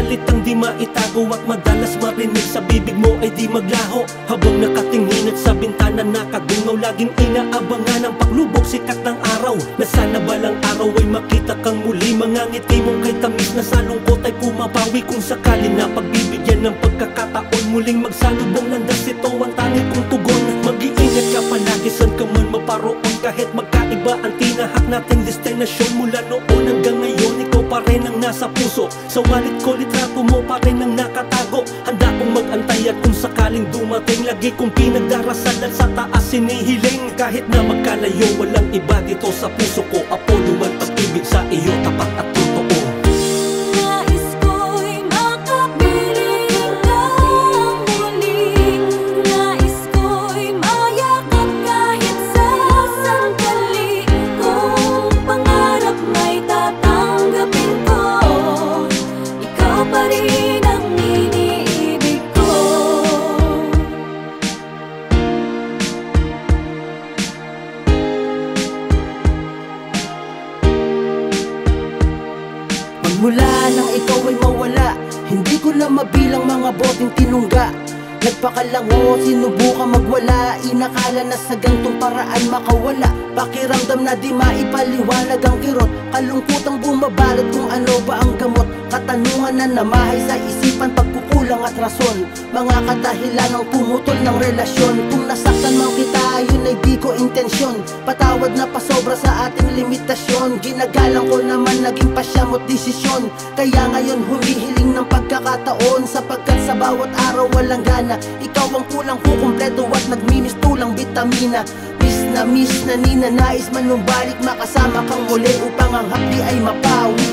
salitang di maitago at madalas marinig sa bibig mo ay di maglaho. Habang nakatingin at sa bintana nakadungaw, laging inaabangan ang paglubog sikat ng araw, na sana balang araw ay makita kang muli. Mga ngiti mong kay tamis na sa lungkot ay pumapawi. Kung sakali na pagbibigyan ng pagkakataon, muling magsalubong landas, ito ang tanging kong tugon. Mag-iingat ka palagi saan ka man maparoon, kahit magkaiba ang tinahak nating destinasyon. Mula noon hanggang ngayon, ikaw pa rin ang nasa puso. Sa wallet ko, litrato mo pa rin ang nakatago. Handa kong mag-antay at kung sakaling dumating, lagi kong pinagdarasalan sa taas sinihiling. Kahit na magkalayo, walang iba dito sa puso ko. Apollo man pag-ibig sa iyo, tapat at totoo. Mula nang ikaw ay mawala, hindi ko na mabilang mga boteng tinungga. Nagpakalango, sinubukan magwala, inakala na sa gantong paraan makawala. Pakiramdam na di maipaliwanag ang kirot, kalungkutang bumabalot kung ano ba ang gamot. Katanungan na namahay sa isipan, pagkukulang at rason, mga kadahilan ng tumutol ng relasyon. Kung nasaktan man kita, yun ay di ko intensyon. Patawad na pasobra sa ating limitasyon. Ginagalang ko naman naging pasyamot desisyon. Kaya ngayon humihiling ng pagkakataon, sapagkat sa bawat araw walang gana. Ikaw ang kulang ko kumpleto at nagmimistulang bitamina. Miss na ninanais man nung balik, makasama kang muli upang ang hapdi ay mapawi.